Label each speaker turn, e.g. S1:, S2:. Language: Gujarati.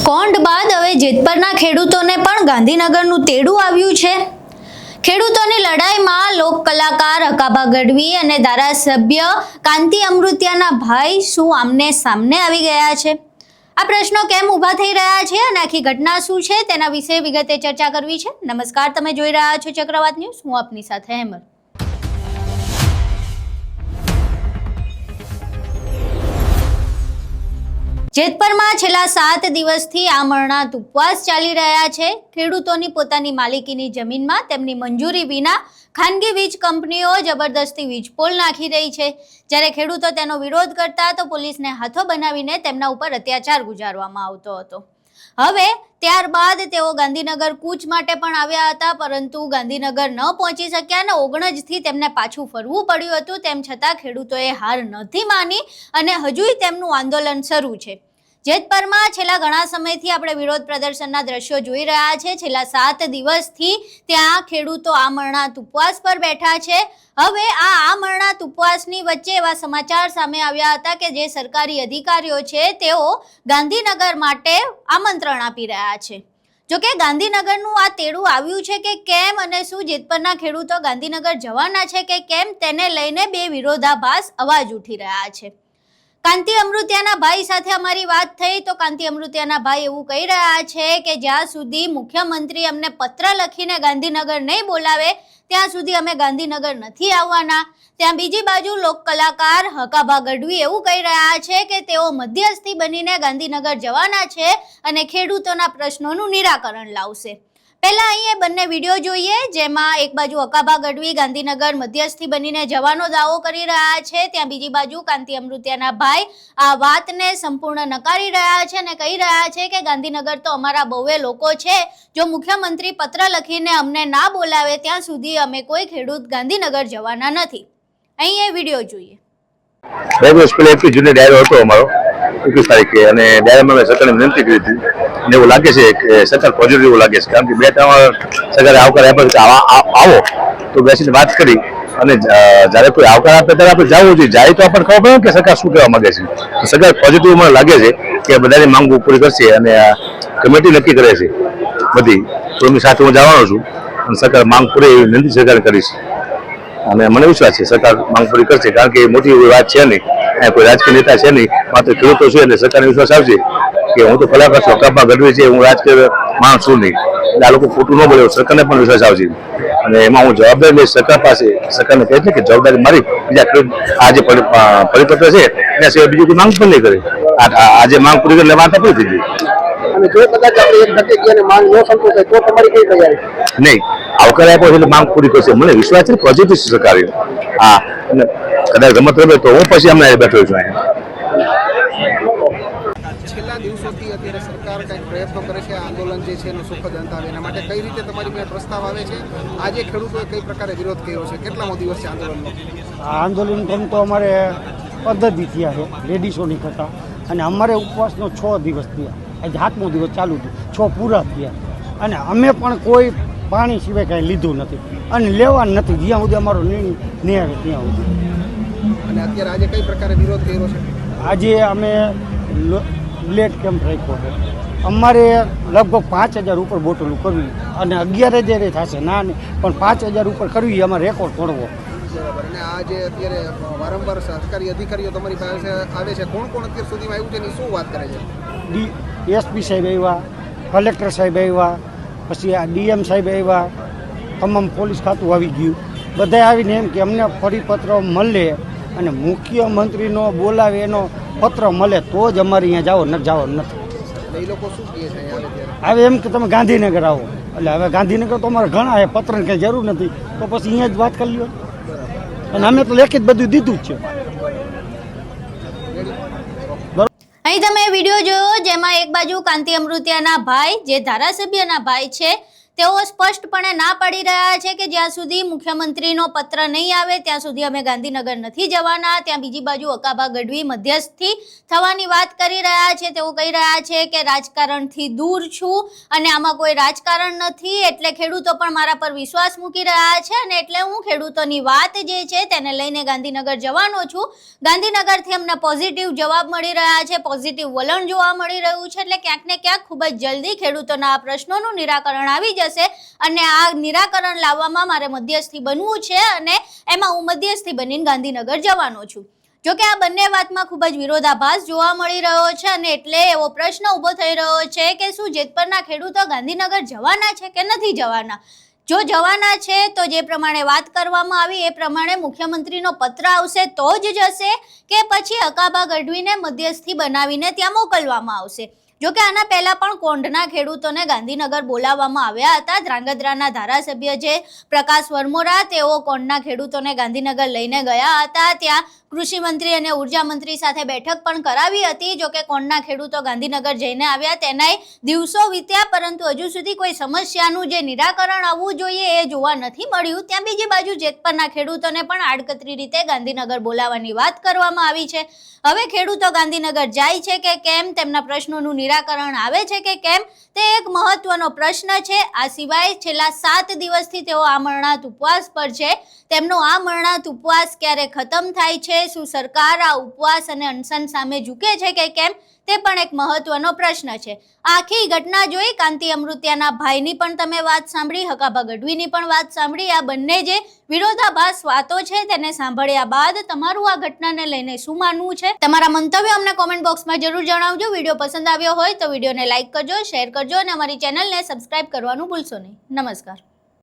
S1: કોંઢ બાદ હવે જેતપરના ખેડૂતોને પણ ગાંધીનગરનું તેડું આવ્યું છે। ખેડૂતોની લડાઈમાં લોક કલાકાર હકાભા ગઢવી અને ધારાસભ્ય કાંતિ અમૃતિયાના ભાઈ શું આમને સામને આવી ગયા છે? આ પ્રશ્નો કેમ ઊભા થઈ રહ્યા છે અને આખી ઘટના શું છે તેના વિશે વિગતે ચર્ચા કરવી છે। નમસ્કાર, તમે જોઈ રહ્યા છો ચક્રવાત ન્યૂઝ, હું આપની સાથે હેમર। જેતપરમાં છેલ્લા 7 દિવસથી આમરણાંત ઉપવાસ ચાલી રહ્યા છે। ખેડૂતોની પોતાની માલિકીની જમીનમાં તેમની મંજૂરી વિના ખાનગી વીજ કંપનીઓ જબરદસ્તી વીજ પોલ નાખી રહી છે। જ્યારે ખેડૂતો તેનો વિરોધ કરતા તો પોલીસને હાથો બનાવીને તેમના ઉપર અત્યાચાર ગુજારવામાં આવતો હતો। હવે ત્યારબાદ તેઓ ગાંધીનગર કૂચ માટે પણ આવ્યા હતા, પરંતુ ગાંધીનગર ન પહોંચી શક્યા અને ઓગણજથી તેમને પાછું ફરવું પડ્યું હતું। તેમ છતાં ખેડૂતોએ હાર નથી માની અને હજુય તેમનું આંદોલન શરૂ છે। જેતપરમાં છેલ્લા ઘણા સમયથી આપણે વિરોધ પ્રદર્શનના દ્રશ્યો જોઈ રહ્યા છે। છેલ્લા 7 દિવસથી ત્યાં ખેડૂતો આમરણાંત ઉપવાસ પર બેઠા છે। હવે આ આમરણાંત ઉપવાસની વચ્ચે એવા સમાચાર સામે આવ્યા હતા કે જે સરકારી અધિકારીઓ છે તેઓ ગાંધીનગર માટે આમંત્રણ આપી રહ્યા છે। જોકે ગાંધીનગરનું આ તેડું આવ્યું છે કે કેમ અને શું જેતપરના ખેડૂતો ગાંધીનગર જવાના છે કે કેમ, તેને લઈને બે વિરોધાભાસ અવાજ ઉઠી રહ્યા છે। કાંતિ અમૃતિયાના ભાઈ સાથે અમારી વાત થઈ તો કાંતિ અમૃતિયાના ભાઈ એવું કહી રહ્યા છે કે જ્યાં સુધી મુખ્યમંત્રી અમને પત્ર લખીને ગાંધીનગર નહીં બોલાવે ત્યાં સુધી અમે ગાંધીનગર નથી આવવાના। ત્યાં બીજી બાજુ લોક કલાકાર હકાભા ગઢવી એવું કહી રહ્યા છે કે તેઓ મધ્યસ્થી બનીને ગાંધીનગર જવાના છે અને ખેડૂતોના પ્રશ્નોનું નિરાકરણ લાવશે। પહેલા અહીં બંને વિડીયો જોઈએ, જેમાં એક બાજુ હકાભા ગઢવી ગાંધીનગર મધ્યસ્થી બનીને જવાનો દાવો કરી રહ્યા છે, ત્યાં બીજી બાજુ કાંતિ અમૃતિયાના ભાઈ આ વાતને સંપૂર્ણ નકારી રહ્યા છે અને કહી રહ્યા છે કે ગાંધીનગર તો અમારા બહુએ લોકો છે, જો મુખ્યમંત્રી પત્ર લખીને અમને ના બોલાવે ત્યાં સુધી અમે કોઈ ખેડૂત ગાંધીનગર જવાના નથી। અહીં એ વિડીયો જોઈએ।
S2: 2 દિવસ પહેલા 21 જૂને ડાયરો હતો અમારો 21 તારીખે, અને ડાયરામાં મેં સરકારને વિનંતી કરી હતી અને એવું લાગે છે કે સરકાર પોઝિટિવ એવું લાગે છે, કારણ કે 2-3 સરકારે આવકાર આપ્યો કે આવો તો બેસીને વાત કરી અને જ્યારે કોઈ આવકાર આપે ત્યારે આપણે જવું જોઈએ। જાય તો આપણને ખબર પડે કે સરકાર શું કહેવા માંગે છે। તો સરકાર પોઝિટિવ મને લાગે છે કે બધાની માંગ પૂરી કરશે અને કમિટી નક્કી કરે છે બધી, તો એમની સાથે હું જવાનો છું અને સરકાર માંગ પૂરી એવી વિનંતી સરકારે કરીશ અને મને વિશ્વાસ છે સરકાર માંગ પૂરી કરશે, કારણ કે મોટી એવી વાત છે નહીં, કોઈ રાજકીય નેતા છે નહીં, માત્ર ખેડૂતો છે એટલે સરકારને વિશ્વાસ આવશે કે હું તો કલાકાર છું, હકાભા ગઢવી છે, હું રાજકીય માણસ છું નહીં, એટલે આ લોકો ખોટું ન બોલે સરકારને પણ વિશ્વાસ આવશે અને એમાં હું જવાબદારી લઈશ સરકાર પાસે। સરકારને કહે છે કે જવાબદારી મારી, બીજા ખેડૂત આ જે પરિપત્ર છે એના સિવાય બીજી કોઈ માંગ પણ નહીં કરે, આજે માંગ પૂરી કરી વાર્તા પૂરી થઈ ગઈ।
S3: અને જો કદાચ આપણે એક ઘટે અને માંગ ન સંતોષાય તો તમારી કઈ તૈયારી?
S2: નહીં, આવકાર આપ્યો એટલે માંગ પૂરી કરશે, મને વિશ્વાસ છે પોઝિટિવ સરકાર। હા, અને કદાચ રમત રમે તો હું પછી અમને બેઠો છું અહીંયા।
S3: છેલ્લા દિવસોથી અત્યારે સરકાર કંઈક પ્રયત્નો કરે છે આંદોલન જે છે એનો સુખદ અંત આવે એના માટે કઈ રીતે તમારી પાસે પ્રસ્તાવ આવે છે? આજે ખેડૂતોએ કઈ પ્રકારે વિરોધ કર્યો છે? કેટલામો દિવસ છે આંદોલનનો?
S4: આંદોલન પણ તો અમારે પદ્ધતિ થયા છે લેડીસોની કરતાં, અને અમારે ઉપવાસનો 6 દિવસ થયા, આજે 7મો દિવસ ચાલુ થયો, 6 પૂરા થયા અને અમે પણ કોઈ પાણી સિવાય કાંઈ લીધું નથી અને લેવાનું નથી જ્યાં સુધી અમારો નિર્ણય આવે ત્યાં સુધી।
S3: અને અત્યારે આજે કઈ પ્રકારે વિરોધ કર્યો છે?
S4: આજે અમે બ્લેડ કેમ્પ રાખ્યો છે, અમારે લગભગ 5000 ઉપર બોટલો કરવી અને 11,000 થશે ના નહીં પણ 5000 ઉપર કરવી અમારે રેકોર્ડ તોડવો।
S3: બરાબર। અને આ જે અત્યારે વારંવાર સરકારી અધિકારીઓ તમારી પાસે આવે છે, કોણ કોણ અત્યાર સુધીમાં આવ્યું છે એની શું વાત કરે છે?
S4: એસપી સાહેબ આવ્યા, કલેક્ટર સાહેબ આવ્યા, પછી આ ડીએમ સાહેબ આવ્યા, તમામ પોલીસ ખાતું આવી ગયું, બધા આવીને એમ કે અમને પરિપત્ર મળે અને મુખ્યમંત્રીનો બોલાવે એનો પત્ર મળે તો જ અમારે અહીંયા જાઓ, ન જવાનું નથી।
S3: એ લોકો શું કહે છે
S4: હવે એમ કે તમે ગાંધીનગર આવો, એટલે હવે ગાંધીનગર તો અમારે ઘણા છે, પત્રની કંઈ જરૂર નથી તો પછી અહીંયા જ વાત કરી લો, અને અમે તો લેખિત બધું દીધું જ છે।
S1: અહીં તમે વિડીયો જોયો જેમાં એક બાજુ કાંતિ અમૃતિયાના ભાઈ જે ધારાસભ્યના ભાઈ છે તેઓ સ્પષ્ટપણે ના પાડી રહ્યા છે કે જ્યાં સુધી મુખ્યમંત્રીનો પત્ર નહીં આવે ત્યાં સુધી અમે ગાંધીનગર નથી જવાના. ત્યાં બીજી બાજુ અકાબા ગઢવી મધ્યસ્થી થવાની વાત કરી રહ્યા છે. તેઓ કહી રહ્યા છે કે રાજકારણથી દૂર છું અને આમાં કોઈ રાજકારણ નથી, એટલે ખેડૂતો પણ મારા પર વિશ્વાસ મૂકી રહ્યા છે અને એટલે હું ખેડૂતોની વાત જે છે તેને લઈને ગાંધીનગર જવાનો છું. ગાંધીનગરથી અમને પોઝિટિવ જવાબ મળી રહ્યા છે, પોઝિટિવ વલણ જોવા મળી રહ્યું છે, એટલે ક્યાંક ને ક્યાંક ખૂબ જ જલ્દી ખેડૂતોના આ પ્રશ્નોનું નિરાકરણ આવી જશે અને આ નિરાકરણ લાવવામાં મારે મધ્યસ્થી બનવું છે અને એમાં હું મધ્યસ્થી બનીને ગાંધીનગર જવાનો છું. જોકે આ બંને વાતમાં ખૂબ જ વિરોધાભાસ જોવા મળી રહ્યો છે અને એટલે એવો પ્રશ્ન ઊભો થઈ રહ્યો છે કે શું જેતપરના ખેડૂતો ગાંધીનગર જવાના છે કે નથી જવાના. જો જવાના છે તો જે પ્રમાણે વાત કરવામાં આવી એ પ્રમાણે મુખ્યમંત્રીનો પત્ર આવશે તો જ જશે કે પછી અકાબા ગઢવીને મધ્યસ્થી બનાવીને ત્યાં મોકલવામાં આવશે. જોકે આના પહેલા પણ કોંઢના ખેડૂતોને ગાંધીનગર બોલાવવામાં આવ્યા હતા. ધ્રાંગધ્રાના ધારાસભ્ય જે પ્રકાશ વરમોરા તેઓ કોંઢના ખેડૂતોને ગાંધીનગર લઈને ગયા હતા. ત્યાં કૃષિ મંત્રી અને ઉર્જા મંત્રી સાથે બેઠક પણ કરાવી હતી. જોકે કોંઢના ખેડૂતો ગાંધીનગર જઈને આવ્યા તેનાય દિવસો વીત્યા, પરંતુ હજુ સુધી કોઈ સમસ્યાનું જે નિરાકરણ આવવું જોઈએ એ જોવા નથી મળ્યું. ત્યાં બીજી બાજુ જેતપરના ખેડૂતોને પણ આડકતરી રીતે ગાંધીનગર બોલાવવાની વાત કરવામાં આવી છે. હવે ખેડૂતો ગાંધીનગર જાય છે કે કેમ, તેમના પ્રશ્નોનું નિરાકરણ આવે છે કે કેમ, તે એક મહત્વનો પ્રશ્ન છે. આ સિવાય છેલ્લા 7 દિવસથી તેઓ આમરણાંત ઉપવાસ પર છે. તેમનો આમરણાંત ઉપવાસ ક્યારે ખતમ થાય છે, શું સરકાર આ ઉપવાસ અને અનશન સામે ઝૂકે છે કે કેમ, તે પણ એક મહત્વનો પ્રશ્ન છે. આખી ઘટના જોઈ કાંતિ અમૃતિયાના ભાઈની પણ તમે વાત સાંભળી, હકાભા ગઢવીની પણ વાત સાંભળી. આ બંને જે વિરોધાભાસ વાતો છે તેને સાંભળ્યા બાદ તમારું આ ઘટનાને લઈને શું માનવું છે, તમારા મંતવ્યો અમને કોમેન્ટ બોક્સમાં જરૂર જણાવજો. વિડીયો પસંદ આવ્યો હોય તો વિડીયોને લાઇક કરજો, શેર કરજો અને અમારી ચેનલને સબસ્ક્રાઇબ કરવાનું ભૂલશો નહીં. નમસ્કાર.